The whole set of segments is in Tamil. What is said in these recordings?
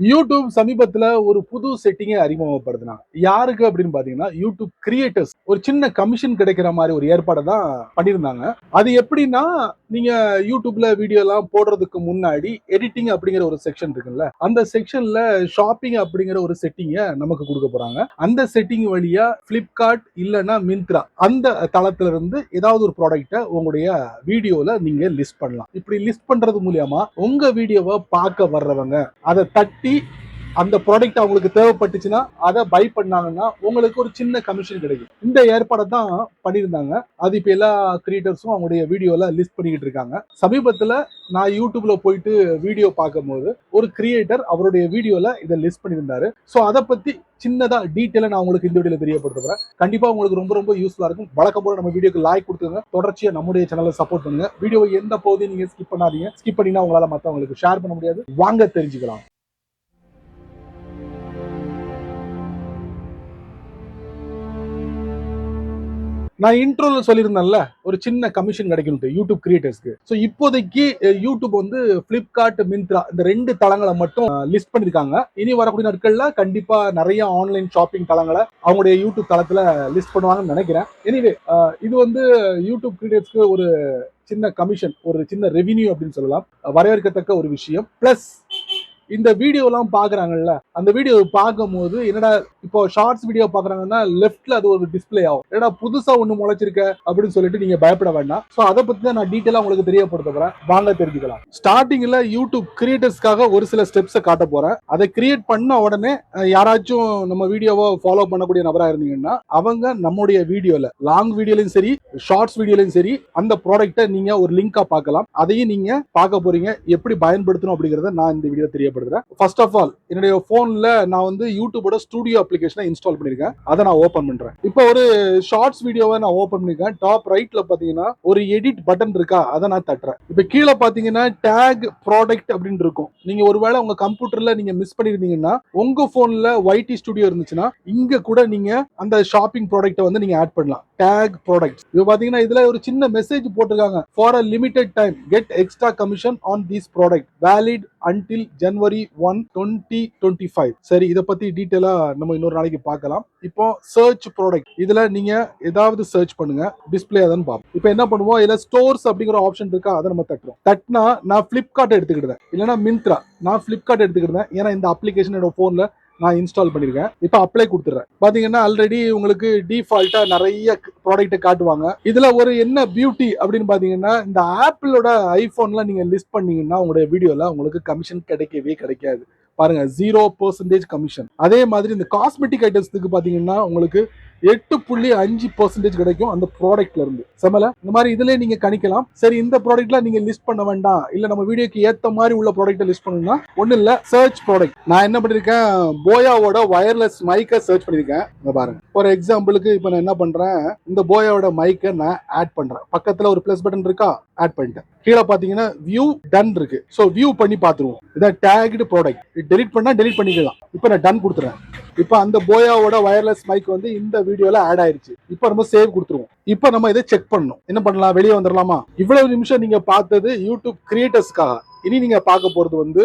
யூடியூப் சமீபத்துல ஒரு புது செட்டிங்கை அறிமுகப்படுத்தினாங்க. யாருக்கு அப்படின்னு பாத்தீங்கன்னா, யூடியூப் கிரியேட்டர்ஸ் ஒரு சின்ன கமிஷன் கிடைக்கிற மாதிரி ஒரு ஏற்பாடை தான் பண்ணியிருந்தாங்க. அது எப்படின்னா, நீங்க யூடியூப்ல வீடியோ எல்லாம் போடுறதுக்கு முன்னாடி எடிட்டிங் அப்படிங்கிற ஒரு செக்ஷன் இருக்குல்ல, அந்த செக்ஷன்ல ஷாப்பிங் அப்படிங்கிற ஒரு செட்டிங்கை நமக்கு கொடுக்க போறாங்க. அந்த செட்டிங் வழியா பிளிப்கார்ட் இல்லைன்னா மிந்த்ரா அந்த தளத்துல இருந்து ஏதாவது ஒரு ப்ராடக்ட்டை உங்களுடைய வீடியோல நீங்க லிஸ்ட் பண்ணலாம். இப்படி லிஸ்ட் பண்றது மூலியமா உங்க வீடியோவை பார்க்க வர்றவங்க அதை தட்டி அந்த ப்ராடக்ட் அவங்களுக்கு தேவைப்பட்டுச்சுன்னா அதை பை பண்ணாங்கன்னா உங்களுக்கு ஒரு சின்ன கமிஷன் கிடைக்கும். இந்த ஏற்பாடை தான் பண்ணியிருந்தாங்க. அது இப்ப எல்லா கிரியேட்டர்ஸும் அவங்களுடைய வீடியோல லிஸ்ட் பண்ணிக்கிட்டு இருக்காங்க. சமீபத்துல நான் யூடியூப்ல போயிட்டு வீடியோ பார்க்கும்போது ஒரு கிரியேட்டர் அவருடைய வீடியோல இதை லிஸ்ட் பண்ணியிருந்தாரு. ஸோ அதை பத்தி சின்னதா டீட்டெயிலா நான் உங்களுக்கு இந்த வீடியோல தெரியப்படுத்துறேன். கண்டிப்பா உங்களுக்கு ரொம்ப ரொம்ப யூஸ்ஃபுல்லா இருக்கும். வழக்கம் போல நம்ம வீடியோக்கு லைக் கொடுத்துங்க, தொடர்ச்சியா நம்முடைய சேனலை சப்போர்ட் பண்ணுங்க. வீடியோவை எந்த பகுதியும் நீங்க ஸ்கிப் பண்ணாதீங்க. ஸ்கிப் பண்ணினா உங்களால மற்றவங்களுக்கு ஷேர் பண்ண முடியாது. வாங்க தெரிஞ்சுக்கலாம். நான் இன்ட்ரோல சொல்லியிருந்தேன்ல ஒரு சின்ன கமிஷன் கிடைக்கும் யூடியூப் கிரியேட்டர்ஸ்க்கு. ஸோ இப்போதைக்கு யூடியூப் வந்து பிளிப்கார்ட் மிந்த்ரா இந்த ரெண்டு தளங்களை மட்டும் லிஸ்ட் பண்ணிருக்காங்க. இனி வரக்கூடிய நாட்கள்ல கண்டிப்பா நிறைய ஆன்லைன் ஷாப்பிங் தளங்களை அவங்களுடைய யூடியூப் தளத்துல லிஸ்ட் பண்ணுவாங்கன்னு நினைக்கிறேன். எனிவே இது வந்து யூடியூப் கிரியேட்டர்ஸ்க்கு ஒரு சின்ன கமிஷன், ஒரு சின்ன ரெவின்யூ அப்படின்னு சொல்லலாம். வரவேற்கத்தக்க ஒரு விஷயம். பிளஸ் இந்த வீடியோ எல்லாம் பாக்குறாங்கல்ல, அந்த வீடியோ பார்க்கும் போது என்னடா இப்போ ஷார்ட்ஸ் வீடியோ பாக்குறாங்கன்னா லெஃப்ட்ல அது ஒரு டிஸ்பிளே ஆகும். என்னடா புதுசா ஒண்ணு முளைச்சிருக்க அப்படின்னு சொல்லிட்டு நீங்க பயப்பட வேண்டாம். ஸோ அதை பத்தி தான் நான் டீட்டெயிலா உங்களுக்கு தெரியப்படுத்த போறேன். வாங்க தெரிஞ்சுக்கலாம். ஸ்டார்டிங்ல யூடியூப் கிரியேட்டர்ஸ்க்காக ஒரு சில ஸ்டெப்ஸை காட்ட போறேன். அதை கிரியேட் பண்ண உடனே யாராச்சும் நம்ம வீடியோவை ஃபாலோ பண்ணக்கூடிய நபரா இருந்தீங்கன்னா அவங்க நம்முடைய வீடியோல லாங் வீடியோலையும் சரி ஷார்ட்ஸ் வீடியோலையும் சரி அந்த ப்ராடக்ட்டை நீங்க ஒரு லிங்கா பார்க்கலாம். அதையும் நீங்க பார்க்க போறீங்க. எப்படி பயன்படுத்தணும் அப்படிங்கறத நான் இந்த வீடியோ தெரியப்படுத்துறேன். ஃபர்ஸ்ட் ஆஃப் ஆல் என்னுடைய போன்ல நான் வந்து யூடியூபோட ஸ்டுடியோ அப்ளிகேஷனை இன்ஸ்டால் பண்ணிருக்கேன். அதை நான் ஓபன் பண்றேன். இப்போ ஒரு ஷார்ட்ஸ் வீடியோவை நான் ஓபன் பண்ணிருக்கேன். டாப் ரைட்ல பாத்தீங்கன்னா ஒரு எடிட் பட்டன் இருக்கா, அதை நான் தட்டுறேன். இப்போ கீழே பாத்தீங்கன்னா டேக் ப்ராடக்ட் அப்படின்னு இருக்கும். நீங்க ஒருவேளை உங்க கம்ப்யூட்டர்ல நீங்க மிஸ் பண்ணிருந்தீங்கன்னா உங்க போன்ல YT ஸ்டுடியோ இருந்துச்சுன்னா இங்க கூட நீங்க அந்த ஷாப்பிங் ப்ராடக்ட்டை வந்து நீங்க ஆட் பண்ணலாம். Take products. இப்போ பாத்தீங்கன்னா இதுல ஒரு சின்ன மெசேஜ் போட்டிருக்காங்க. For a limited time get extra commission on these product valid until January 1, 2025. சரி, இதை பத்தி டீட்டெயிலா நம்ம இன்னொரு நாளைக்கு பார்க்கலாம். இப்போ சர்ச் ப்ராடக்ட், இதுல நீங்க ஏதாவது சர்ச் பண்ணுங்க, டிஸ்பிளே தான் பார்ப்போம். இப்போ என்ன பண்ணுவோம், இதுல ஸ்டோர்ஸ் அப்படிங்கிற ஆப்ஷன் இருக்கா, அதை நம்ம தட்டுறோம். தட்டினா நான் பிளிப்கார்ட் எடுத்துக்கிட்டேன், இல்லைன்னா மிந்த்ரா. நான் பிளிப்கார்ட் எடுத்துக்கிட்டேன், ஏன்னா இந்த அப்ளிகேஷன் என்னோட போன்ல நான் இன்ஸ்டால் பண்ணிருக்கேன். இப்போ அப்ளை கொடுத்துறேன். பாத்தீங்கன்னா ஆல்ரெடி உங்களுக்கு டிஃபால்ட்டா நிறைய ப்ராடக்ட் காட்டுவாங்க. இதுல ஒரு என்ன பியூட்டி அப்படின்னு பாத்தீங்கன்னா, இந்த ஆப்பிளோட ஐபோன்ல நீங்க லிஸ்ட் பண்ணீங்கன்னா உங்களுடைய வீடியோல உங்களுக்கு கமிஷன் கிடைக்கவே கிடைக்காது. பாருங்க, 0% கமிஷன். அதே மாதிரி இந்த காஸ்மெட்டிக் ஐட்டம்ஸ்க்கு பாத்தீங்கன்னா உங்களுக்கு 8.5% கிடைக்கும் அந்த ப்ராடக்ட்ல இருந்து. செமல இந்த மாதிரி இதுல நீங்க கணிக்கலாம். சரி, இந்த ப்ராடக்ட்ல நீங்க லிஸ்ட் பண்ண வேண்டாம், இல்ல நம்ம வீடியோக்கு ஏத்த மாதிரி உள்ள ப்ராடக்ட்டை லிஸ்ட் பண்ணணும்னா ஒண்ணு இல்ல, சர்ச் ப்ராடக்ட். நான் என்ன பண்ணிருக்கேன், போயாவோட வயர்லெஸ் மைக்கை சர்ச் பண்ணிருக்கேன். இங்க பாருங்க, ஒரு எக்ஸாம்பிளுக்கு இப்போ நான் என்ன பண்றேன், இந்த போயாவோட மைக்கை நான் ஆட் பண்றேன். பக்கத்துல ஒரு பிளஸ் பட்டன் இருக்கா, ஆட் பண்ணிட்டேன். கீழே பாத்தீங்கன்னா வியூ டன் இருக்கு. சோ வியூ பண்ணி பாத்துருவோம். இதான் டேக்டு ப்ராடக்ட். டெலிட் பண்ணா டெலிட் பண்ணிக்கலாம். இப்போ நான் டன் கொடுத்துறேன். இப்போ அந்த போயாவோட வயர்லெஸ் மைக் வந்து இந்த வீடியோல ஆட் ஆயிருச்சு. இப்போ நம்ம சேவ் கொடுத்துருவோம். இப்போ நம்ம இதை செக் பண்ணணும். என்ன பண்ணலாம், வெளியே வந்துடலாமா? இவ்வளவு நிமிஷம் நீங்க பார்த்தது யூடியூப் கிரியேட்டர்ஸ்க்காக. இனி நீங்க பார்க்க போறது வந்து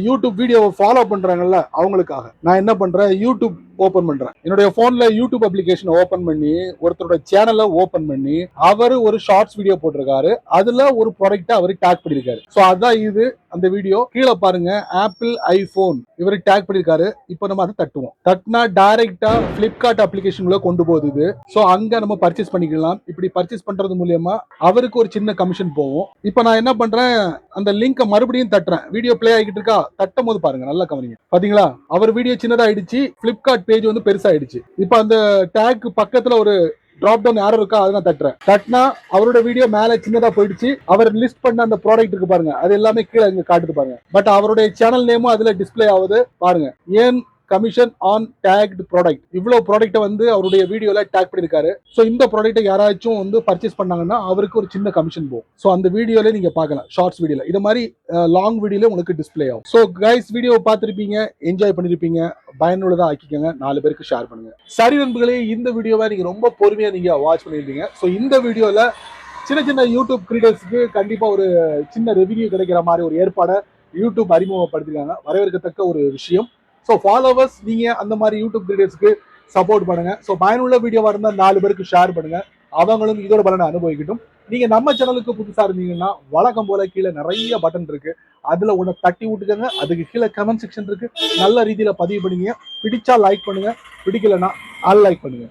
யூடியூப் வீடியோவை ஃபாலோ பண்றாங்கல்ல அவங்களுக்காக. நான் என்ன பண்றேன், யூடியூப் ஓபன் பண்றேன். என்னுடைய போன்ல யூடியூப் அப்ளிகேஷன் ஓபன் பண்ணி ஒருத்தரோட சேனலை ஓபன் பண்ணி அவரு ஒரு ஷார்ட்ஸ் வீடியோ போட்டிருக்காரு. அதுல ஒரு ப்ராடக்ட் அவரு டேக் பண்ணிருக்காரு. சோ அதான் இது அந்த வீடியோ. கீழே பாருங்க, ஆப்பிள் ஐபோன் இவரு டேக் பண்ணிருக்காரு. இப்போ நம்ம அதை தட்டுவோம். தட்டினா டைரக்டா பிளிப்கார்ட் அப்ளிகேஷன்ல கொண்டு போகுது. சோ அங்க நம்ம பர்ச்சேஸ் பண்ணிக்கலாம். இப்படி பர்ச்சேஸ் பண்றது மூலியமா அவருக்கு ஒரு சின்ன கமிஷன் போகும். இப்போ நான் என்ன பண்றேன், அந்த லிங்க் மறுபடியும் தட்டுறேன். வீடியோ பிளே ஆகிட்டு இருக்கா, தட்டும் போது பாருங்க, நல்லா கவனிங்க. பாத்தீங்களா, அவர் வீடியோ சின்னதாயிடுச்சு, பிளிப்கார்ட் பேஜ் வந்து பெருசாயிடுச்சு. இப்போ அந்த டேக் பக்கத்துல ஒரு டிராப் டவுன் யாரும் இருக்கா, அதை நான் தட்டுறேன். தட்டினா அவரோட வீடியோ மேல சின்னதா போயிடுச்சு. அவர் லிஸ்ட் பண்ண அந்த ப்ராடக்ட் இருக்கு பாருங்க, அது எல்லாமே கீழே இங்க காட்டுது பாருங்க. பட் அவருடைய சேனல் நேமும் அதுல டிஸ்பிளே ஆகுது பாருங்க. ஏன் கமிஷன் ஆன் டேக்டு ப்ராடக்ட், இவ்வளவு ப்ராடக்ட்டை வந்து அவருடைய வீடியோல டேக் பண்ணிருக்காரு. சோ இந்த ப்ராடக்ட்டை யாராச்சும் வந்து பர்ச்சேஸ் பண்ணாங்கன்னா அவருக்கு ஒரு சின்ன கமிஷன் போகும். சோ அந்த வீடியோல நீங்க பார்க்கலாம், ஷார்ட்ஸ் வீடியோல இது மாதிரி லாங் வீடியோல உங்களுக்கு டிஸ்பிளே ஆகும். சோ கைஸ், வீடியோ பார்த்திருப்பீங்க, என்ஜாய் பண்ணிருப்பீங்க, பயனுள்ளதா ஆக்கிக்கங்க, 4 பேருக்கு ஷேர் பண்ணுங்க. சரி நண்பர்களே, இந்த வீடியோவை நீங்க ரொம்ப பொறுமையா நீங்க வாட்ச் பண்ணிருந்தீங்க. சோ இந்த வீடியோல சின்ன சின்ன யூடியூப் கிரியேட்டர்ஸ்க்கு கண்டிப்பா ஒரு சின்ன ரெவென்யூ கிடைக்கிற மாதிரி ஒரு ஏற்பாடை யூடியூப் அறிமுகப்படுத்திருக்காங்க, வரவேற்கத்தக்க ஒரு விஷயம். ஸோ ஃபாலோவர்ஸ் நீங்க அந்த மாதிரி யூடியூப் கிரியேட்டர்ஸ்க்கு சப்போர்ட் பண்ணுங்க. ஸோ பயனுள்ள வீடியோவா இருந்தால் 4 பேருக்கு ஷேர் பண்ணுங்க, அவங்களும் இதோட பலனை அனுபவிக்கட்டும். நீங்க நம்ம சேனலுக்கு புதுசா இருந்தீங்கன்னா வழக்கம் போல கீழே நிறைய பட்டன் இருக்கு, அதுல ஒண்ணு தட்டி விட்டுக்கங்க. அதுக்கு கீழே கமெண்ட் செக்ஷன் இருக்கு, நல்ல ரீதியில பதிவு பண்ணுங்க. பிடிச்சா லைக் பண்ணுங்க, பிடிக்கலன்னா அன்லைக் பண்ணுங்க.